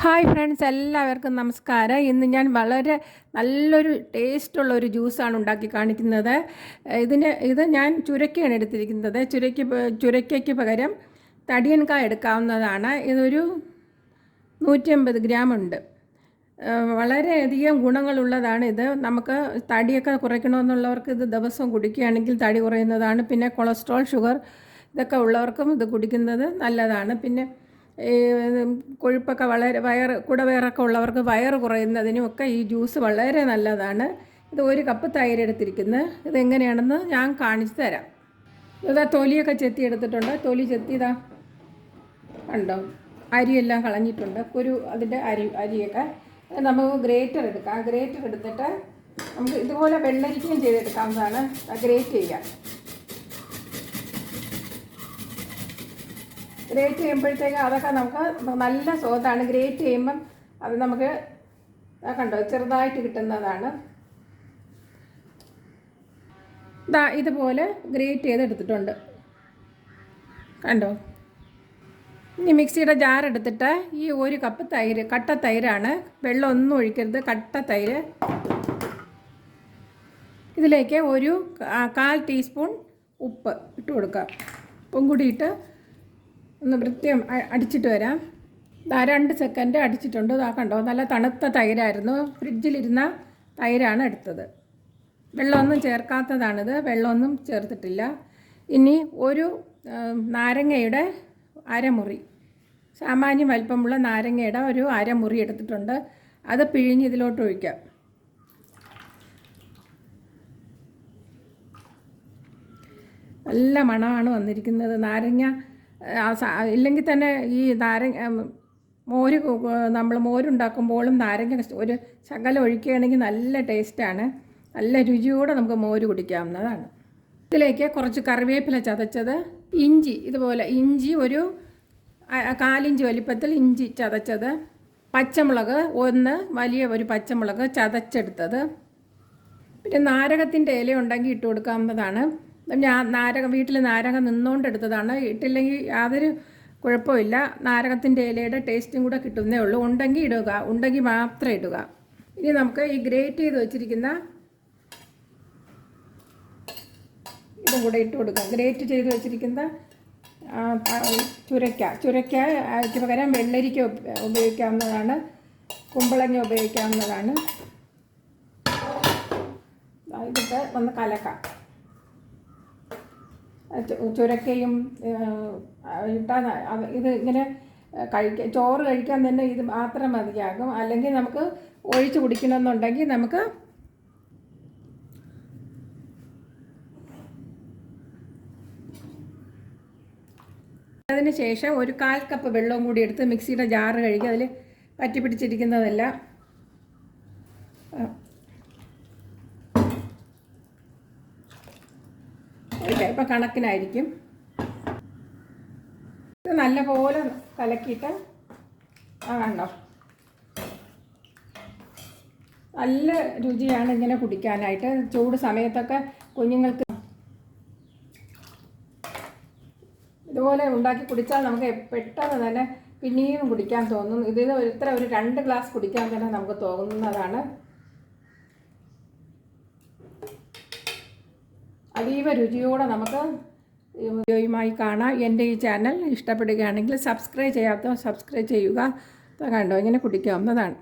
Hi friends, എല്ലാവർക്കും നമസ്കാരം. ഇന്ന് ഞാൻ വളരെ നല്ലൊരു ടേസ്റ്റുള്ള ഒരു ജ്യൂസാണ് ഉണ്ടാക്കി കാണിക്കുന്നത്. ഇത് ഞാൻ ചുരക്കയാണ് എടുത്തിരിക്കുന്നത്. ചുരക്കയ്ക്ക് പകരം തടിയൻകായ എടുക്കാവുന്നതാണ്. ഇതൊരു 150 ഗ്രാം ഉണ്ട്. വളരെയധികം ഗുണങ്ങളുള്ളതാണ് ഇത്. നമുക്ക് തടിയൊക്കെ കുറയ്ക്കണമെന്നുള്ളവർക്ക് ഇത് ദിവസവും കുടിക്കുകയാണെങ്കിൽ തടി കുറയുന്നതാണ്. പിന്നെ കൊളസ്ട്രോൾ, ഷുഗർ ഇതൊക്കെ ഉള്ളവർക്കും ഇത് കുടിക്കുന്നത് നല്ലതാണ്. പിന്നെ കൊഴുപ്പൊക്കെ കുടവയറൊക്കെ ഉള്ളവർക്ക് വയറ് കുറയുന്നതിനും ഒക്കെ ഈ ജ്യൂസ് വളരെ നല്ലതാണ്. ഇത് 1 കപ്പ് തൈര് എടുത്തിരിക്കുന്നത്. ഇതെങ്ങനെയാണെന്ന് ഞാൻ കാണിച്ചു തരാം. ഇതാ തൊലിയൊക്കെ ചെത്തി എടുത്തിട്ടുണ്ട്. തൊലി ചെത്തിയതാ കണ്ടോ, അരിയെല്ലാം കളഞ്ഞിട്ടുണ്ട്. അതിൻ്റെ അരിയൊക്കെ നമുക്ക് ഗ്രേറ്റർ എടുക്കാം. ഗ്രേറ്റർ എടുത്തിട്ട് നമുക്ക് ഇതുപോലെ വെള്ളരിക്കയും ചെയ്തെടുക്കാവുന്നതാണ്. ഗ്രേറ്റ് ചെയ്യാം. ഗ്രേറ്റ് ചെയ്യുമ്പോഴത്തേക്ക് അതൊക്കെ നമുക്ക് നല്ല സ്വാദാണ്. ഗ്രേറ്റ് ചെയ്യുമ്പം അത് നമുക്ക് കണ്ടോ ചെറുതായിട്ട് കിട്ടുന്നതാണ്. ഇതുപോലെ ഗ്രേറ്റ് ചെയ്തെടുത്തിട്ടുണ്ട് കണ്ടോ. ഇനി മിക്സിയുടെ ജാർ എടുത്തിട്ട് ഈ 1 കപ്പ് തൈര്, കട്ട തൈരാണ്, വെള്ളമൊന്നും ഒഴിക്കരുത്, കട്ട തൈര്. ഇതിലേക്ക് ഒരു 1/4 ടീസ്പൂൺ ഉപ്പ് ഇട്ട് കൊടുക്കാം. ഉപ്പും കൂടി ഇട്ട് ഒന്ന് വൃത്തിയും അടിച്ചിട്ട് വരാം. 2 സെക്കൻഡ് അടിച്ചിട്ടുണ്ട്. കണ്ടോ, നല്ല തണുത്ത തൈരായിരുന്നു. ഫ്രിഡ്ജിലിരുന്ന തൈരാണ് എടുത്തത്. വെള്ളമൊന്നും ചേർക്കാത്തതാണിത്, വെള്ളമൊന്നും ചേർത്തിട്ടില്ല. ഇനി ഒരു നാരങ്ങയുടെ അരമുറി, സാമാന്യം വലിപ്പമുള്ള നാരങ്ങയുടെ ഒരു അരമുറി എടുത്തിട്ടുണ്ട്. അത് പിഴിഞ്ഞ് ഇതിലോട്ട് ഒഴിക്കാം. നല്ല മണമാണ് വന്നിരിക്കുന്നത്. നാരങ്ങ ഇല്ലെങ്കിൽ തന്നെ ഈ നമ്മൾ മോരുണ്ടാക്കുമ്പോഴും നാരങ്ങ ഒരു ശകലം ഒഴിക്കുകയാണെങ്കിൽ നല്ല ടേസ്റ്റാണ്. നല്ല രുചിയോടെ നമുക്ക് മോര് കുടിക്കാവുന്നതാണ്. ഇതിലേക്ക് കുറച്ച് കറിവേപ്പില ചതച്ചത്, ഇഞ്ചി, ഇതുപോലെ ഇഞ്ചി ഒരു 1/4 ഇഞ്ച് വലിപ്പത്തിൽ ഇഞ്ചി ചതച്ചത്, പച്ചമുളക് 1 വലിയ ഒരു പച്ചമുളക് ചതച്ചെടുത്തത്, പിന്നെ നാരകത്തിൻ്റെ ഇല ഉണ്ടെങ്കിൽ ഇട്ട് കൊടുക്കാവുന്നതാണ്. ഞാൻ വീട്ടിൽ നാരകം നിന്നുകൊണ്ടെടുത്തതാണ്. ഇട്ടില്ലെങ്കിൽ യാതൊരു കുഴപ്പമില്ല. നാരകത്തിൻ്റെ ഇലയുടെ ടേസ്റ്റും കൂടെ കിട്ടുന്നേ ഉള്ളൂ. ഉണ്ടെങ്കിൽ ഇടുക, ഉണ്ടെങ്കിൽ മാത്രം ഇടുക. ഇനി നമുക്ക് ഈ ഗ്രേറ്റ് ചെയ്ത് വെച്ചിരിക്കുന്ന ഇതും കൂടെ ഇട്ട് കൊടുക്കാം. ഗ്രേറ്റ് ചെയ്ത് വെച്ചിരിക്കുന്ന ചുരയ്ക്ക് പകരം വെള്ളരിക്ക ഉപയോഗിക്കാവുന്നതാണ്, കുമ്പളങ്ങ ഉപയോഗിക്കാവുന്നതാണ്. ഇതൊക്കെ ഒന്ന് കലക്കാം. ചുരക്കയും ഇട്ടാൽ ഇത് ഇങ്ങനെ ചോറ് കഴിക്കാൻ തന്നെ ഇത് മാത്രം മതിയാകും. അല്ലെങ്കിൽ നമുക്ക് ഒഴിച്ച് കുടിക്കണമെന്നുണ്ടെങ്കിൽ നമുക്ക് അതിന് ശേഷം ഒരു 1/4 കപ്പ് വെള്ളവും കൂടി എടുത്ത് മിക്സിയുടെ ജാറ് കഴുകി അതിൽ പറ്റി പിടിച്ചിരിക്കുന്നതെല്ലാം ഇപ്പം കണക്കിനായിരിക്കും. ഇത് നല്ലപോലെ കലക്കിയിട്ട് കണ്ടോ, നല്ല രുചിയാണ് ഇങ്ങനെ കുടിക്കാനായിട്ട്. ചൂട് സമയത്തൊക്കെ കുഞ്ഞുങ്ങൾക്ക് ഇതുപോലെ ഉണ്ടാക്കി കുടിച്ചാൽ നമുക്ക് പെട്ടെന്ന് തന്നെ പിന്നെയും കുടിക്കാൻ തോന്നും. ഇതിന് ഒരു 2 ഗ്ലാസ് കുടിക്കാൻ തന്നെ നമുക്ക് തോന്നുന്നതാണ്. അതീവ രുചിയോടെ നമുക്ക് വീഡിയോയുമായി കാണാം. എൻ്റെ ഈ ചാനൽ ഇഷ്ടപ്പെടുകയാണെങ്കിൽ സബ്സ്ക്രൈബ് ചെയ്യാത്തവർ സബ്സ്ക്രൈബ് ചെയ്യുക. കണ്ടോ, ഇങ്ങനെ കുടിക്കാവുന്നതാണ്.